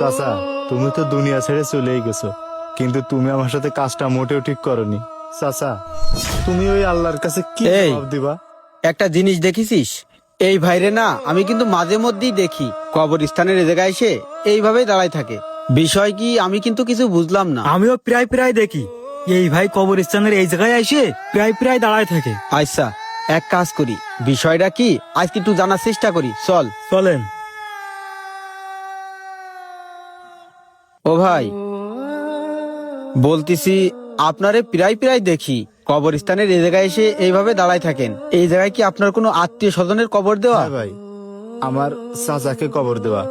চাচা, তুমি তো দুনিয়া ছেড়ে চলেই গেছো, কিন্তু তুমি আমার সাথে কাজটা মোটেও ঠিক করনি। চাচা, তুমি ওই আল্লাহর কাছে কি এই। জবাব দিবা? একটা জিনিস দেখেছিস, এই ভাইরে না আমি কিন্তু মাঝে মধ্যেই দেখি কবরস্থানের এ জায়গায় এসে এইভাবেই দাঁড়ায় থাকে। বিষয় কি আমি কিন্তু কিছু বুঝলাম না। আমিও প্রায় প্রায় দেখি এই ভাই কবরস্থানের এই জায়গায় এসে প্রায় প্রায় দাঁড়ায় থাকে। আচ্ছা, এক কাজ করি, বিষয়টা কি আজকে একটু জানার চেষ্টা করি, চল। চলেন। ও ভাই, বলতেছি আপনারে প্রায় প্রায় দেখি কবরস্থানের এই জায়গায় এসে এইভাবে দাঁড়ায় থাকেন। এই জায়গায় কি আপনার কোনো আত্মীয় স্বজনের কবর দেওয়া? হ্যাঁ ভাই, আমার চাচাকে কবর দেওয়া।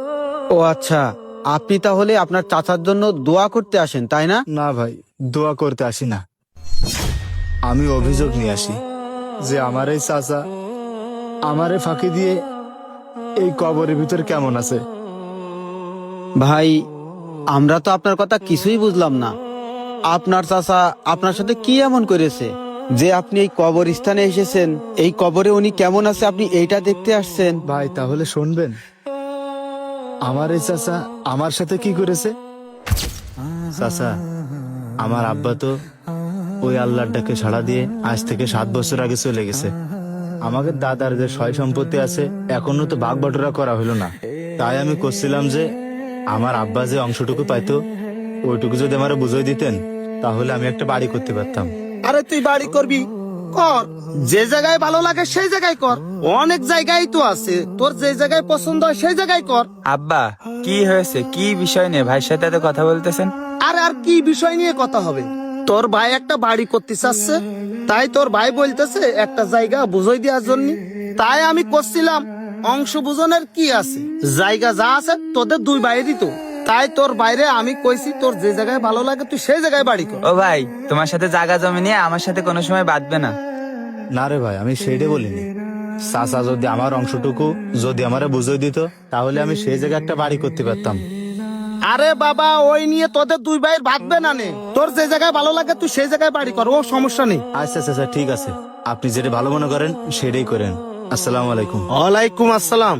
ও আচ্ছা, আপনি তাহলে আপনার চাচার জন্য দোয়া করতে আসেন, তাই না? না ভাই, দোয়া করতে আসি না, আমি অভিযোগ নিয়ে আসি যে আমার এই চাচা আমারে ফাঁকি দিয়ে এই কবরের ভিতর কেমন আছে। ভাই, আমরা তো আপনার কথা কিছুই বুঝলাম না। আপনার চাচা আপনার সাথে কি এমন করেছে যে আপনি এই কবরস্থানে এসেছেন? এই কবরে উনি কেমন আছে আপনি এইটা দেখতে আসছেন? ভাই তাহলে শুনবেন, আমার এই চাচা আমার সাথে কি করেছে। চাচা, আমার আব্বা তো ওই আল্লাহর ডাকে সাড়া দিয়ে আজ থেকে 7 বছর আগে চলে গেছে। আমাদের দাদার যে সয় সম্পত্তি আছে এখনো তো ভাগ বটরা করা হলো না। তাই আমি করছিলাম যে আমার আব্বা যে অংশটুকু পাইতো ওইটুকু যদি আমার বুঝিয়ে দিতেন তাহলে আমি একটা বাড়ি করতে পারতাম। আরে তুই বাড়ি করবি, কর। যে জায়গায় ভালো লাগে সেই জায়গায় কর। অনেক জায়গায় তো আছে, তোর যে জায়গায় পছন্দ হয় সেই জায়গায় কর। আব্বা, কি হয়েছে? কি বিষয় নিয়ে ভাইয়ের সাথে এত কথা বলতেছেন? আর কি বিষয় নিয়ে কথা হবে? তোর ভাই একটা বাড়ি করতে চাচ্ছে, তাই তোর ভাই বলতেছে একটা জায়গা বুঝাই দেওয়ার জন্য। তাই আমি করছিলাম অংশ বুঝনের কি আছে, জায়গা যা আছে তোদের দুই ভাইয়েরই তো। তাই তোর বাইরে আমি কইছি তোর যে জায়গায় ভালো লাগে তুই সেই জায়গায় বাড়ি কর। ও ভাই, তোমার সাথে জায়গা জমি নিয়ে আমার সাথে কোনো সময় বাঁধবে না। না রে ভাই, আমি সেইটা বলিনি। চাচা যদি আমার অংশটুকু যদি আমারে বুঝিয়ে দিত তাহলে আমি সেই জায়গায় একটা বাড়ি করতে পারতাম। আরে বাবা, ওই নিয়ে তোদের দুই ভাইয়ের ভাগবে না নে। তোর যে জায়গায় ভালো লাগে তুই সেই জায়গায় বাড়ি কর, ও সমস্যা নেই। আচ্ছা আচ্ছা আচ্ছা, ঠিক আছে, আপনি যেটা ভালো মনে করেন সেটাই করেন। আসসালামু আলাইকুম। ওয়ালাইকুম আসসালাম।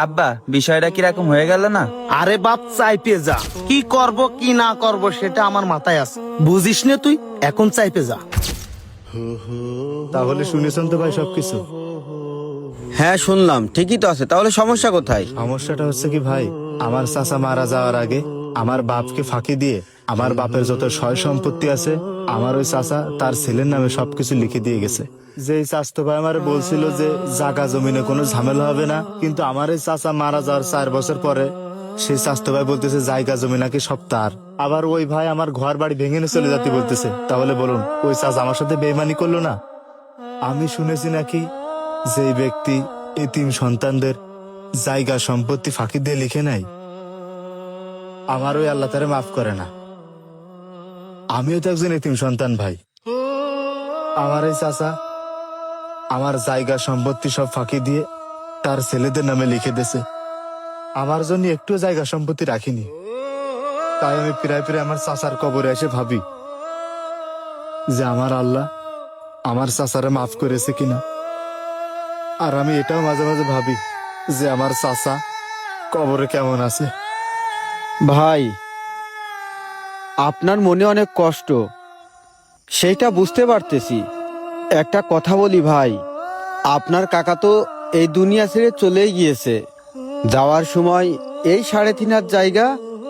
আব্বা, বিষয়টা কিরকম হয়ে গেল না? আরে বাপ, চাইপে যা, কি করব কি না করব সেটা আমার মাথায় আছে, বুঝিস নে তুই, এখন চাইপে যা। তাহলে শুনেছেন তো ভাই সবকিছু? হ্যাঁ শুনলাম, ঠিকই তো আছে, তাহলে সমস্যা কোথায়? সমস্যাটা হচ্ছে কি ভাই, আমার চাচা মারা যাওয়ার আগে আমার বাপকে ফাঁকি দিয়ে আমার বাপের যত সয় সম্পত্তি আছে আমার ওই চাচা তার ছেলের নামে সবকিছু লিখে দিয়ে গেছে। যে চাচতো ভাই আমার বলছিল যে জায়গা জমিনে কোনো ঝামেলা হবে না, কিন্তু আমার এই চাচা মারা যাওয়ার 4 বছর পরে সেই চাচতো ভাই বলতেছে জায়গা জমি নাকি সব তার। আবার ওই ভাই আমার ঘর বাড়ি ভেঙে নিয়ে চলে যেতে বলতেছে। তাহলে বলুন, ওই চাচা আমার সাথে বেইমানি করলো না? আমি শুনেছি নাকি যে ব্যক্তি এতিম সন্তানদের জায়গা সম্পত্তি ফাঁকি দিয়ে লিখে নেয় আমার ওই আল্লাহ তারে মাফ করে না। আমিও তো একজন এতিম সন্তান ভাই। আমার এই চাচা আমার জায়গা সম্পত্তি সব ফাঁকি দিয়ে তার ছেলেদের নামে লিখে দিয়েছে, আমার জন্য একটু জায়গা সম্পত্তি রাখিনি। তাই আমি প্রায় প্রায় আমার চাচার কবরে এসে ভাবি যে আমার আল্লাহ আমার চাচারে মাফ করেছে কিনা। আর আমি এটাও মাঝে মাঝে ভাবি যে আমার চাচা কবরে কেমন আছে। ভাই, আপনার মনে অনেক কষ্ট, সেইটা বুঝতে পারতেছি। একটা কথা বলি ভাই, আপনার কাকা তো এই দুনিয়া ছেড়ে চলেই গিয়েছে। যাওয়ার সময় এই 3.5 হাত জায়গা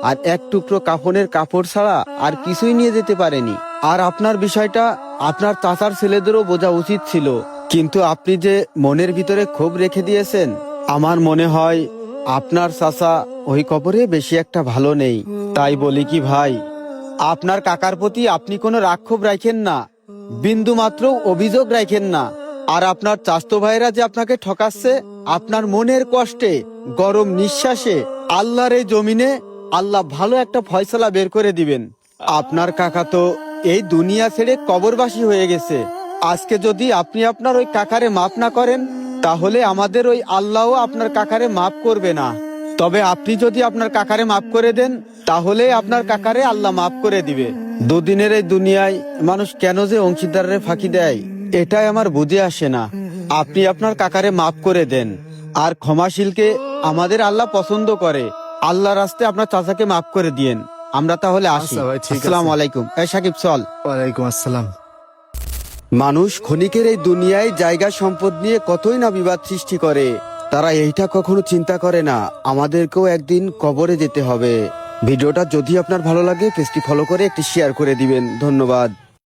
আর এক টুকরো কাফনের কাপড় ছাড়া আর কিছুই নিয়ে যেতে পারেনি। আর আপনার বিষয়টা আপনার চাচার ছেলেদেরও বোঝা উচিত ছিল, কিন্তু আপনি যে মনের ভিতরে ক্ষোভ রেখে দিয়েছেন, আমার মনে হয় আপনার চাচা ওই কবরে বেশি একটা ভালো নেই। তাই বলি কি ভাই, আপনার কাকার প্রতি আপনি কোনো রাক্ষোভ রাখেন না, বিন্দু মাত্র অভিযোগ রাখেন না। আর আপনার চাস্তো ভাইরা যে আপনাকে ঠকাচ্ছে, আপনার মনের কষ্টে গরম নিঃশ্বাসে আল্লাহর এই জমিনে আল্লাহ ভালো একটা ফয়সালা বের করে দিবেন। আপনার কাকা তো এই দুনিয়া ছেড়ে কবরবাসী হয়ে গেছে। আজকে যদি আপনি আপনার ওই কাকারে মাফ না করেন তাহলে আমাদের ওই আল্লাহও আপনার কাকারে মাফ করবে না। তবে আপনি যদি আপনার কাকারে মাফ করে দেন তাহলে আপনার কাকারে আল্লাহ মাফ করে দিবে। দুদিনের এই দুনিয়ায় মানুষ কেন যে অংশীদারে ফাঁকি দেয় এটাই আমার বুঝে আসে না। আপনি আপনার কাকারে মাফ করে দেন। আর ক্ষমাশীলকে আমাদের আল্লাহ পছন্দ করে। আল্লাহ রাস্তে আপনার চাচাকে মাফ করে দিয়েন। আমরা তাহলে আসি। আচ্ছা ভাই, ঠিক আছে। আসসালামু আলাইকুম। এই সাকিব চল। ওয়ালাইকুম আসসালাম। মানুষ ক্ষণিকের এই দুনিয়ায় জায়গা সম্পদ নিয়ে কতই না বিবাদ সৃষ্টি করে, তারা এইটা কখনো চিন্তা করে না আমাদেরকেও একদিন কবরে যেতে হবে। ভিডিওটা যদি আপনার ভালো লাগে পেজটি ফলো করে একটি শেয়ার করে দিবেন। ধন্যবাদ।